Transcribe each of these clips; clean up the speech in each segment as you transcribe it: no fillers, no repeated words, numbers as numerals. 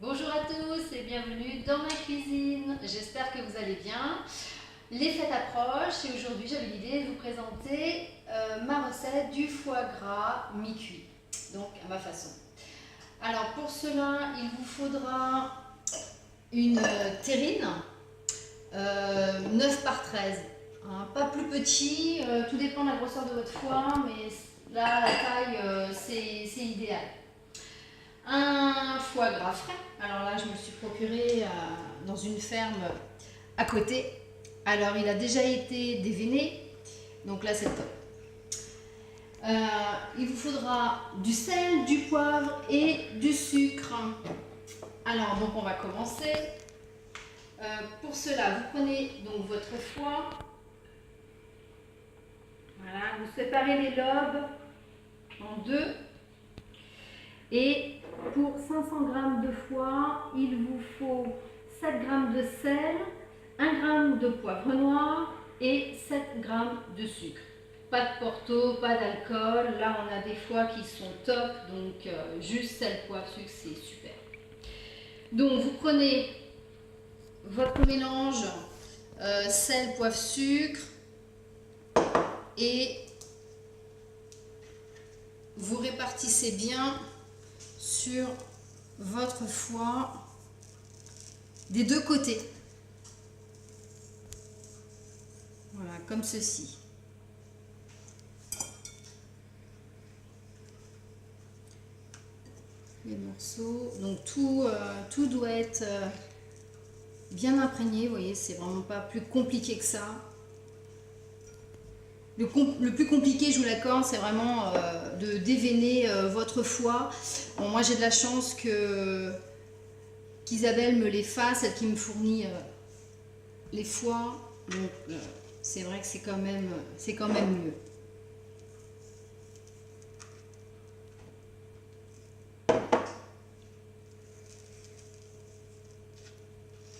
Bonjour à tous et bienvenue dans ma cuisine. J'espère que vous allez bien. Les fêtes approchent et aujourd'hui j'avais l'idée de vous présenter ma recette du foie gras mi-cuit, donc à ma façon. Alors pour cela, il vous faudra une terrine 9 par 13, hein, pas plus petit, tout dépend de la grosseur de votre foie, mais là la taille c'est idéal. Un foie gras frais. Alors là, je me suis procuré dans une ferme à côté. Alors, il a déjà été déveiné, donc là, c'est top. Il vous faudra du sel, du poivre et du sucre. Alors, donc, on va commencer. Pour cela, vous prenez donc votre foie. Voilà, vous séparez les lobes en deux. Et pour 500 g de foie, il vous faut 7 g de sel, 1 g de poivre noir et 7 g de sucre. Pas de porto, pas d'alcool. Là, on a des foies qui sont top, donc juste sel, poivre, sucre, c'est super. Donc, vous prenez votre mélange sel, poivre, sucre et vous répartissez bien sur votre foie des deux côtés. Voilà, comme ceci. Les morceaux, donc tout doit être bien imprégné, vous voyez, c'est vraiment pas plus compliqué que ça. Le plus compliqué, je vous l'accorde, c'est vraiment de déveiner votre foie. Bon, moi j'ai de la chance qu'Isabelle me les fasse, elle qui me fournit les foies. Donc c'est vrai que c'est quand même mieux.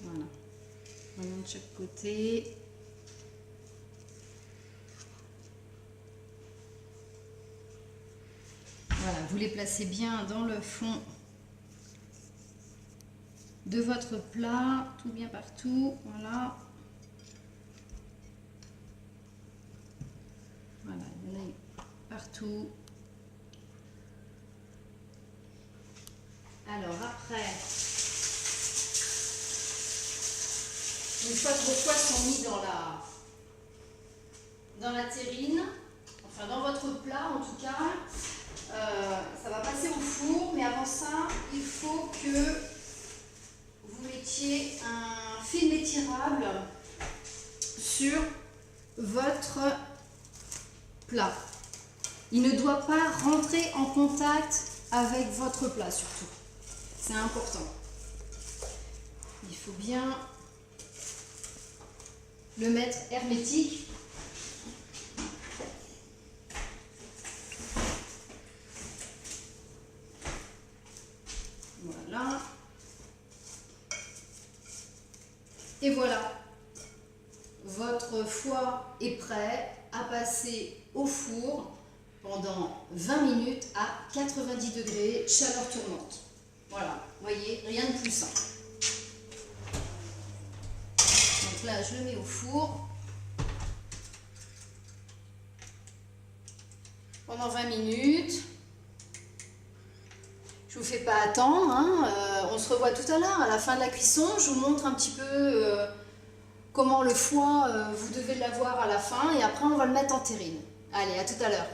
Voilà. Vraiment de chaque côté. Voilà, vous les placez bien dans le fond de votre plat, tout bien partout, voilà. Voilà, il y en a partout. Alors après, une fois que vos foies sont mis dans la terrine, enfin dans votre plat en tout cas, ça va passer au four, mais avant ça, il faut que vous mettiez un film étirable sur votre plat. Il ne doit pas rentrer en contact avec votre plat surtout. C'est important. Il faut bien le mettre hermétique. Voilà. Et voilà. Votre foie est prêt à passer au four pendant 20 minutes à 90 degrés, chaleur tournante. Voilà, vous voyez, rien de plus simple. Donc là, je le mets au four pendant 20 minutes. Je vous fais pas attendre, hein. On se revoit tout à l'heure. À la fin de la cuisson, je vous montre un petit peu comment le foie, vous devez l'avoir à la fin. Et après, on va le mettre en terrine. Allez, à tout à l'heure.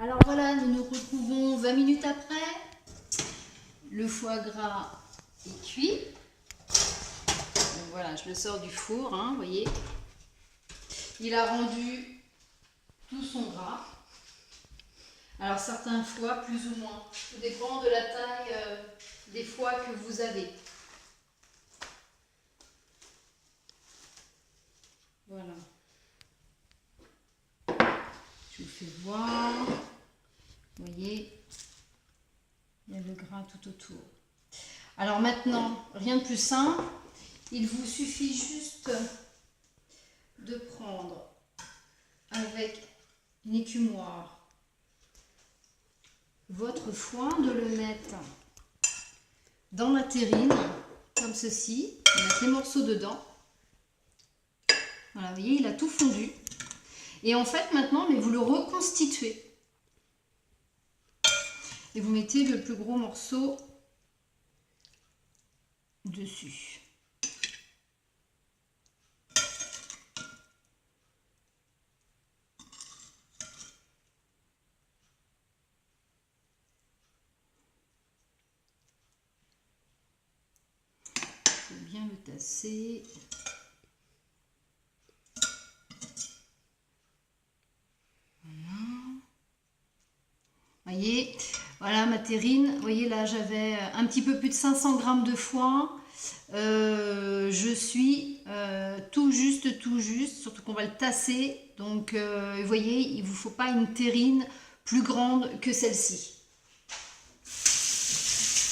Alors voilà, nous nous retrouvons 20 minutes après. Le foie gras est cuit. Donc voilà, je le sors du four, hein, vous voyez. Il a rendu tout son gras. Alors certains foies plus ou moins. Tout dépend de la taille des foies que vous avez. Voilà. Je vous fais voir. Vous voyez, il y a le gras tout autour. Alors maintenant, rien de plus simple. Il vous suffit juste de prendre avec une écumoire votre foie, de le mettre dans la terrine, comme ceci. On met les morceaux dedans. Voilà, vous voyez, il a tout fondu. Et en fait, maintenant, mais vous le reconstituez. Et vous mettez le plus gros morceau dessus. Il faut bien le tasser. Voyez, voilà ma terrine. Vous voyez là, j'avais un petit peu plus de 500 g de foie. Je suis tout juste, surtout qu'on va le tasser. Donc, vous voyez, il ne vous faut pas une terrine plus grande que celle-ci.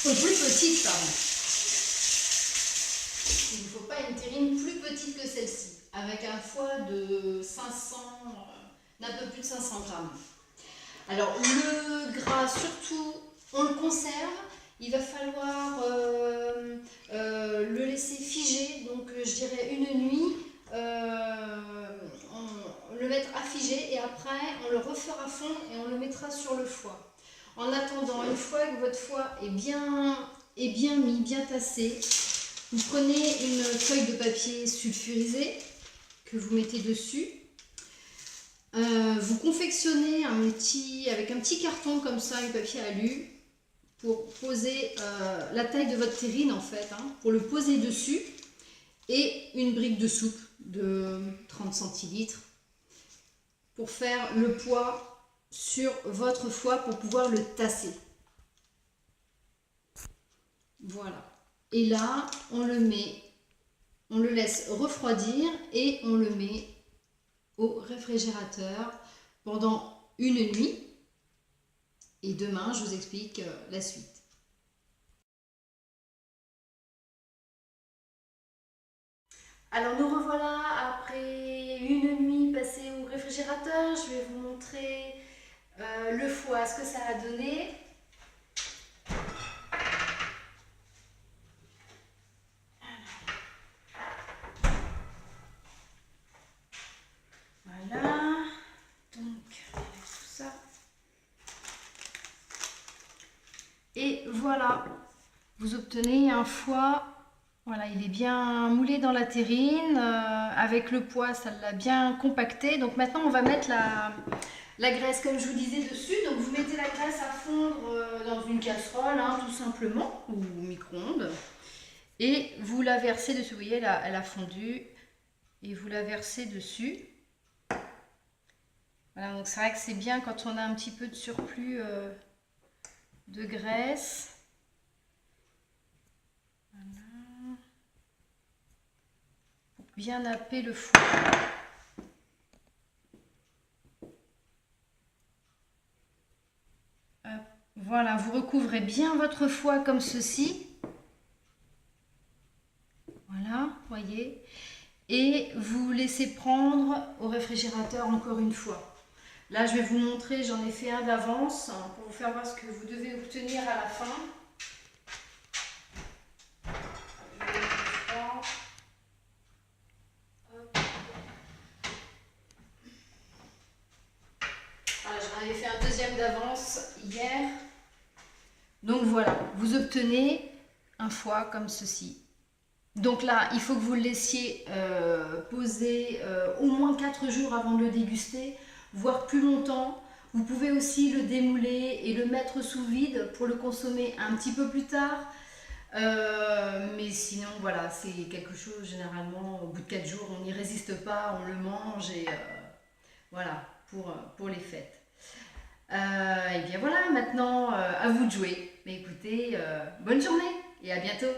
Ou plus petite, pardon. Il ne vous faut pas une terrine plus petite que celle-ci. Avec un foie de 500, d'un peu plus de 500 g. Alors le gras, surtout, on le conserve. Il va falloir le laisser figer, donc je dirais une nuit, on le mettre à figer et après on le refera fondre et on le mettra sur le foie. En attendant, une fois que votre foie est bien mis, bien tassé, vous prenez une feuille de papier sulfurisé que vous mettez dessus. Vous confectionnez avec un petit carton comme ça, un papier alu, pour poser la taille de votre terrine en fait, pour le poser dessus, et une brique de soupe de 30 centilitres pour faire le poids sur votre foie pour pouvoir le tasser. Voilà. Et là, on le laisse refroidir et on le met au réfrigérateur pendant une nuit. Et demain, je vous explique la suite. Alors nous revoilà après une nuit passée au réfrigérateur. Je vais vous montrer le foie, ce que ça a donné. Voilà, donc avec tout ça. Et voilà, vous obtenez un foie. Voilà, il est bien moulé dans la terrine. Avec le poids, ça l'a bien compacté. Donc maintenant, on va mettre la graisse, comme je vous disais, dessus. Donc vous mettez la graisse à fondre dans une casserole, tout simplement, ou au micro-ondes. Et vous la versez dessus. Vous voyez, elle a fondu. Et vous la versez dessus. Voilà, donc c'est vrai que c'est bien quand on a un petit peu de surplus de graisse. Voilà. Pour bien napper le foie. Voilà, vous recouvrez bien votre foie comme ceci. Voilà, voyez. Et vous laissez prendre au réfrigérateur encore une fois. Là, je vais vous montrer, j'en ai fait un d'avance pour vous faire voir ce que vous devez obtenir à la fin. Voilà, j'en avais fait un deuxième d'avance hier. Donc voilà, vous obtenez un foie comme ceci. Donc là, il faut que vous le laissiez poser au moins 4 jours avant de le déguster, voire plus longtemps. Vous pouvez aussi le démouler et le mettre sous vide pour le consommer un petit peu plus tard. Mais sinon, voilà, c'est quelque chose, généralement, au bout de 4 jours, on n'y résiste pas, on le mange et voilà, pour les fêtes. Et bien voilà, maintenant, à vous de jouer. Mais écoutez, bonne journée et à bientôt.